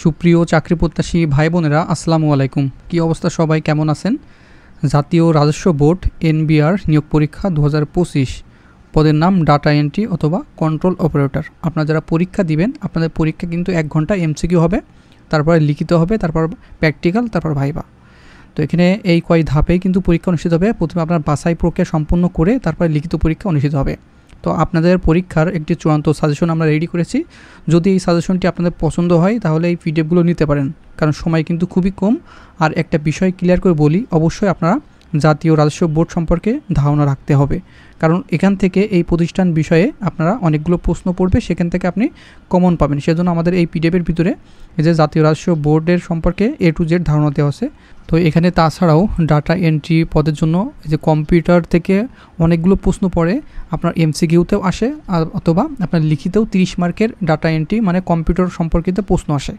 সুপ্রিয় চাকরি প্রত্যাশী ভাই বোনেরা আসসালামু আলাইকুম। কী অবস্থা, সবাই কেমন আছেন? জাতীয় রাজস্ব বোর্ড এনবিআর নিয়োগ পরীক্ষা 2025 পদের নাম ডাটা এন্ট্রি অথবা কন্ট্রোল অপারেটর। আপনারা যারা পরীক্ষা দিবেন আপনাদের পরীক্ষা কিন্তু 1 ঘন্টা এমসিকিউ হবে, তারপরে লিখিত হবে, তারপর প্র্যাকটিক্যাল, তারপর ভাইবা। তো এখানে এই কয় ধাপেই কিন্তু পরীক্ষা অনুষ্ঠিত হবে। প্রথমে আপনার বাছাই প্রক্রিয়া সম্পন্ন করে তারপরে লিখিত পরীক্ষা অনুষ্ঠিত হবে। তো আপনাদের পরীক্ষার একটি চূড়ান্ত সাজেশন আমরা রেডি করেছি। যদি এই সাজেশনটি আপনাদের পছন্দ হয় তাহলে এই পিডিএফগুলো নিতে পারেন, কারণ সময় কিন্তু খুবই কম। আর একটা বিষয় ক্লিয়ার করে বলি, অবশ্যই আপনারা জাতীয় রাজস্ব বোর্ড সম্পর্কে ধারণা রাখতে হবে, কারণ এখান থেকে এই প্রতিষ্ঠান বিষয়ে আপনারা অনেকগুলো প্রশ্ন পড়বে, সেখান থেকে আপনি কমন পাবেন। সেজন্য আমাদের এই পিডিএফের ভিতরে এই যে জাতীয় রাজস্ব বোর্ডের সম্পর্কে A to Z ধারণা দেওয়া আছে। তো এখানে তাছাড়াও ডাটা এন্ট্রি পদের জন্য এই যে কম্পিউটার থেকে অনেকগুলো প্রশ্ন পড়ে, আপনার এমসিকিউতেও আসে অথবা আপনার লিখিতেও 30 মার্কের ডাটা এন্ট্রি মানে কম্পিউটার সম্পর্কিত প্রশ্ন আসে।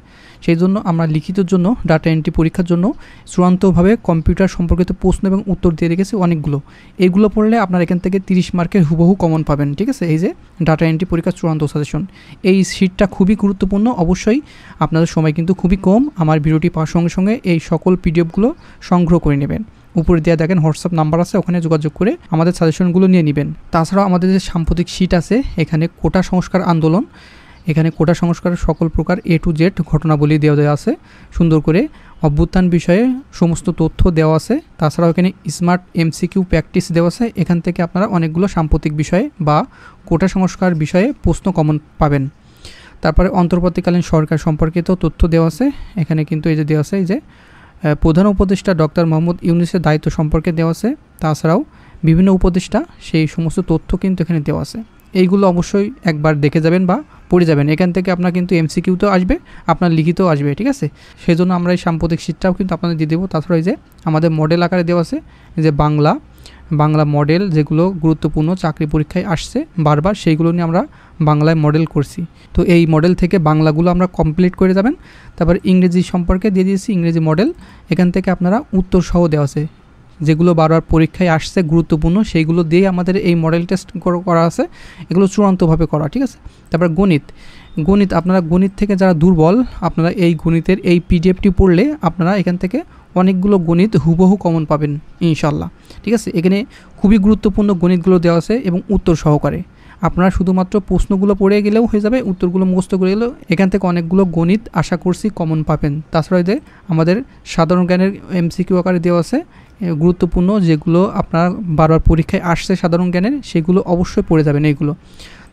সেই জন্য আমরা লিখিতের জন্য ডাটা এন্ট্রি পরীক্ষার জন্য চূড়ান্তভাবে কম্পিউটার সম্পর্কিত প্রশ্ন এবং উত্তর দিয়ে রেখেছি অনেকগুলো। এইগুলো পড়লে আপনার এখান থেকে 30 মার্কের হুবহু কমন পাবেন। ঠিক আছে, এই যে ডাটা এন্ট্রি পরীক্ষার চূড়ান্ত সাজেশন, এই শীটটা খুবই গুরুত্বপূর্ণ। অবশ্যই আপনাদের সময় কিন্তু খুবই কম। আমার ভিডিওটি পাওয়ার সঙ্গে সঙ্গে এই সকল পিডিএফগুলো সংগ্রহ করে নেবেন। উপরে দেওয়া দেখেন হোয়াটসঅ্যাপ নাম্বার আছে, ওখানে যোগাযোগ করে আমাদের সাজেশনগুলো নিয়ে নেবেন। তাছাড়াও আমাদের যে সাম্প্রতিক শীট আছে, এখানে কোটা সংস্কার আন্দোলন, এখানে কোটা সংস্কারের সকল প্রকার A to Z ঘটনাবলী দেওয়া আছে, সুন্দর করে অভ্যুত্থান বিষয়ে সমস্ত তথ্য দেওয়া আছে। তাছাড়াও এখানে স্মার্ট এমসিকিউ প্র্যাকটিস দেওয়া আছে, এখান থেকে আপনারা অনেকগুলো সাম্প্রতিক বিষয়ে বা কোটা সংস্কার বিষয়ে প্রশ্ন কমন পাবেন। তারপরে অন্তর্বর্তীকালীন সরকার সম্পর্কিত তথ্য দেওয়া আছে, এখানে কিন্তু এই যে দেওয়া আছে এই যে প্রধান উপদেষ্টা ডক্টর মোহাম্মদ ইউনূসের দায়িত্ব সম্পর্কে দেওয়া আছে। তাছাড়াও বিভিন্ন উপদেষ্টা সেই সমস্ত তথ্য কিন্তু এখানে দেওয়া আছে। এইগুলো অবশ্যই একবার দেখে যাবেন বা পড়ে যাবেন। এখান থেকে আপনার কিন্তু এমসিকিউতেও আসবে, আপনার লিখিতও আসবে। ঠিক আছে, সেই জন্য আমরা এই সাম্প্রতিক শীটটাও কিন্তু আপনাদের দিয়ে দেবো। তাছাড়া এই যে আমাদের মডেল আকারে দেওয়া আছে, এই যে বাংলা মডেল, যেগুলো গুরুত্বপূর্ণ চাকরি পরীক্ষায় আসছে বারবার, সেইগুলো নিয়ে আমরা বাংলায় মডেল করছি। তো এই মডেল থেকে বাংলাগুলো আমরা কমপ্লিট করে যাবেন। তারপর ইংরেজি সম্পর্কে দিয়ে দিয়েছি ইংরেজি মডেল, এখান থেকে আপনারা উত্তর সহ দেওয়া আছে, যেগুলো বারবার পরীক্ষায় আসছে গুরুত্বপূর্ণ, সেইগুলো দিয়ে আমাদের এই মডেল টেস্ট করা আছে, এগুলো চূড়ান্তভাবে করা। ঠিক আছে, তারপর গণিত আপনারা গণিত থেকে যারা দুর্বল, আপনারা এই গণিতের এই পিডিএফটি পড়লে আপনারা এখান থেকে অনেকগুলো গণিত হুবহু কমন পাবেন ইনশাল্লাহ। ঠিক আছে, এখানে খুবই গুরুত্বপূর্ণ গণিতগুলো দেওয়া আছে এবং উত্তর সহকারে। আপনারা শুধুমাত্র প্রশ্নগুলো পড়ে গেলেও হয়ে যাবে, উত্তরগুলো মুখস্থ করে গেলেও এখান থেকে অনেকগুলো গণিত আশা করছি কমন পাবেন। তাছাড়া যে আমাদের সাধারণ জ্ঞানের এমসিকিউ আকারে দেওয়া আছে গুরুত্বপূর্ণ, যেগুলো আপনার বারবার পরীক্ষায় আসছে সাধারণ জ্ঞানের, সেগুলো অবশ্যই পড়ে যাবেন এইগুলো।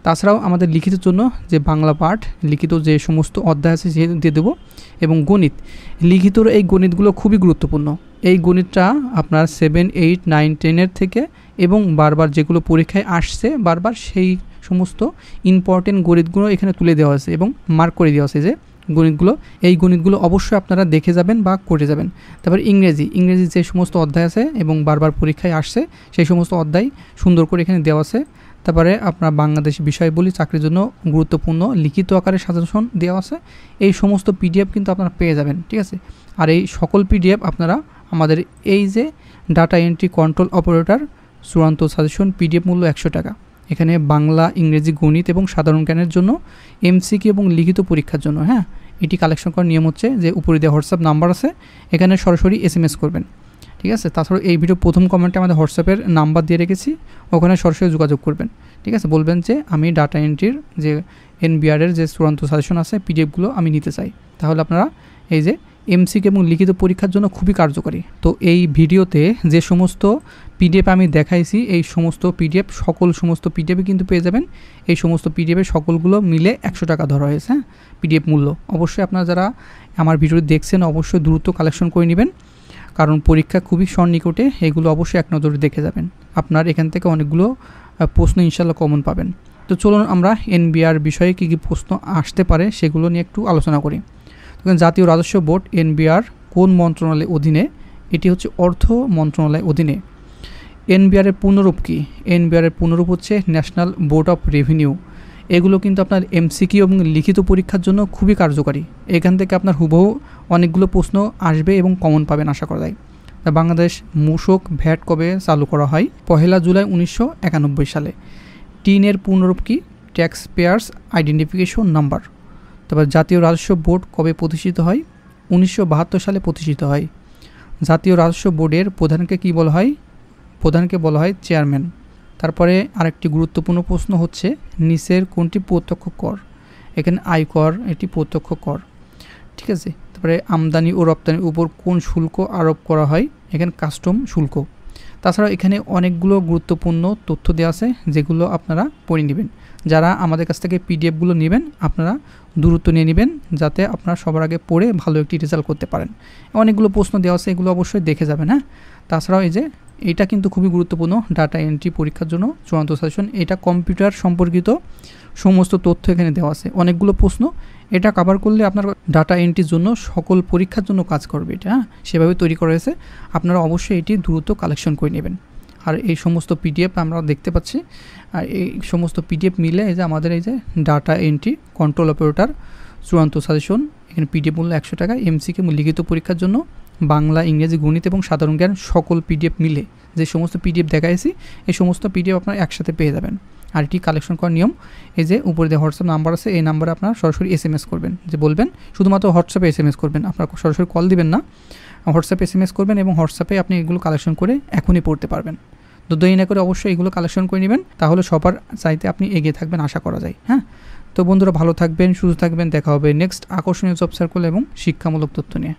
তাছাড়াও আমাদের লিখিতের জন্য যে বাংলা পাঠ লিখিত যে সমস্ত অধ্যায় আছে সে দিয়ে দেবো। এবং লিখিতর এই গণিতগুলো খুবই গুরুত্বপূর্ণ। এই গণিতটা আপনার 7, 8, 9, 10 থেকে এবং বারবার যেগুলো পরীক্ষায় আসছে বারবার, সেই সমস্ত ইম্পর্টেন্ট গণিতগুলো এখানে তুলে দেওয়া আছে এবং মার্ক করে দেওয়া আছে যে এই গণিতগুলো অবশ্যই আপনারা দেখে যাবেন বা করে যাবেন। তারপর ইংরেজি যে সমস্ত অধ্যায় আছে এবং বারবার পরীক্ষায় আসছে সেই সমস্ত অধ্যায় সুন্দর করে এখানে দেওয়া আছে। তারপরে আপনার বাংলাদেশ বিষয়বলী চাকরির জন্য গুরুত্বপূর্ণ লিখিত আকারে সাজেশন দেওয়া আছে। এই সমস্ত পিডিএফ কিন্তু আপনারা পেয়ে যাবেন। ঠিক আছে, আর এই সকল পিডিএফ আপনারা আমাদের এই যে ডাটা এন্ট্রি কন্ট্রোল অপারেটর চূড়ান্ত সাজেশন পিডিএফ মূল্য 100 টাকা। এখানে বাংলা, ইংরেজি, গণিত এবং সাধারণ জ্ঞানের জন্য এমসিকিউ এবং লিখিত পরীক্ষার জন্য এটি কালেকশন করার নিয়ম হচ্ছে যে উপরে দেওয়া হোয়াটসঅ্যাপ নাম্বার আছে, এখানে সরাসরি SMS করবেন। ঠিক আছে, তাছাড়া এই ভিডিও প্রথম কমেন্টে আমাদের হোয়াটসঅ্যাপের নাম্বার দিয়ে রেখেছি, ওখানে সরাসরি যোগাযোগ করবেন। ঠিক আছে, বলবেন যে আমি ডাটা এন্ট্রির যে এনবিআরের যে চূড়ান্ত সাজেশন আছে পিডিএফগুলো আমি নিতে চাই, তাহলে আপনারা এই যে এমসিকিউ এবং লিখিত পরীক্ষার জন্য খুবই কার্যকরী। তো এই ভিডিওতে যে সমস্ত পিডিএফ আমি দেখাইছি এই সমস্ত পিডিএফই কিন্তু পেয়ে যাবেন। এই সমস্ত পিডিএফের সকলগুলো মিলে 100 টাকা ধরা হয়েছে পিডিএফ মূল্য। অবশ্যই আপনারা যারা আমার ভিডিও দেখছেন অবশ্যই দ্রুত কালেকশন করে নেবেন, কারণ পরীক্ষা খুবই সন্নিকটে, এগুলো অবশ্যই এক নজরে দেখে যাবেন। আপনার এখান থেকে অনেকগুলো প্রশ্ন ইনশাল্লাহ কমন পাবেন। তো চলুন আমরা এনবিআর বিষয়ে কী কী প্রশ্ন আসতে পারে সেগুলো নিয়ে একটু আলোচনা করি। জাতীয় রাজস্ব বোর্ড এনবিআর কোন মন্ত্রণালয়ের অধীনে? এটি হচ্ছে অর্থ মন্ত্রণালয়ের অধীনে। এনবিআরের পূর্ণরূপ কী? এনবিআরের পূর্ণরূপ হচ্ছে ন্যাশনাল বোর্ড অফ রেভিনিউ। এগুলো কিন্তু আপনার এমসিকিউ এবং লিখিত পরীক্ষার জন্য খুবই কার্যকরী। এখান থেকে আপনার হুবহু অনেকগুলো প্রশ্ন আসবে এবং কমন পাবেন আশা করা যায়। বাংলাদেশ মূসক ভ্যাট কবে চালু করা হয়? 1 জুলাই 1991 সালে। টিনের পূর্ণরূপ কী? Tax payers identification number. তারপর জাতীয় রাজস্ব বোর্ড কবে প্রতিষ্ঠিত হয়? 1972 সালে প্রতিষ্ঠিত হয়। জাতীয় রাজস্ব বোর্ডের প্রধানকে কী বলা হয়? প্রধানকে বলা হয় চেয়ারম্যান। তারপরে আরেকটি গুরুত্বপূর্ণ প্রশ্ন হচ্ছে নিচের কোনটি প্রত্যক্ষ কর? এখানে আয়কর এটি প্রত্যক্ষ কর, ঠিক আছে। তারপরে আমদানি ও রপ্তানির উপর কোন শুল্ক আরোপ করা হয়? এখানে কাস্টম শুল্ক। তাছাড়াও এখানে অনেকগুলো গুরুত্বপূর্ণ তথ্য দেওয়া আছে যেগুলো আপনারা পড়ে নেবেন। যারা আমাদের কাছ থেকে পিডিএফগুলো নেবেন আপনারা দূরত্ব নিয়ে নেবেন যাতে আপনারা সবার আগে পড়ে ভালো একটি রেজাল্ট করতে পারেন। অনেকগুলো প্রশ্ন দেওয়া আছে, এগুলো অবশ্যই দেখে যাবেন। হ্যাঁ, তাছাড়াও এই যে এটা কিন্তু খুবই গুরুত্বপূর্ণ ডাটা এন্ট্রি পরীক্ষার জন্য চূড়ান্ত সাজেশন। এটা কম্পিউটার সম্পর্কিত সমস্ত তথ্য এখানে দেওয়া আছে, অনেকগুলো প্রশ্ন। এটা কভার করলে আপনার ডাটা এন্ট্রির জন্য সকল পরীক্ষার জন্য কাজ করবে এটা। হ্যাঁ, সেভাবে তৈরি করা হয়েছে, আপনারা অবশ্যই এটি দ্রুত কালেকশন করে নেবেন। আর এই সমস্ত পিডিএফ আমরা দেখতে পাচ্ছি, আর এই সমস্ত পিডিএফ মিলে এই যে আমাদের এই যে ডাটা এন্ট্রি কন্ট্রোল অপারেটর চূড়ান্ত সাজেশন, এখানে পিডিএফ মূল্য 100 টাকা। এমসিকিউ লিখিত পরীক্ষার জন্য বাংলা, ইংরেজি, গণিত এবং সাধারণ জ্ঞান সকল পিডিএফ মিলে যে সমস্ত পিডিএফ দেখাইছি এই সমস্ত পিডিএফ আপনারা একসাথে পেয়ে যাবেন। আর এটি কালেকশন করার নিয়ম এই যে উপরে যে হোয়াটসঅ্যাপ নাম্বার আছে এই নাম্বারে আপনারা সরাসরি এসএমএস করবেন, যে বলবেন শুধুমাত্র হোয়াটসঅ্যাপে এসএমএস করবেন, আপনারা সরাসরি কল দিবেন না, হোয়াটসঅ্যাপে এসএমএস করবেন এবং হোয়াটসঅ্যাপে আপনি এগুলো কালেকশন করে এখনই পড়তে পারবেন। তো দেরি না করে অবশ্যই এগুলো কালেকশন করে নেবেন, তাহলে সবার চাইতে আপনি এগিয়ে থাকবেন আশা করা যায়। হ্যাঁ, তো বন্ধুরা ভালো থাকবেন, সুস্থ থাকবেন, দেখা হবে নেক্সট আকর্ষণীয় জব সার্কেল এবং শিক্ষামূলক তথ্য নিয়ে।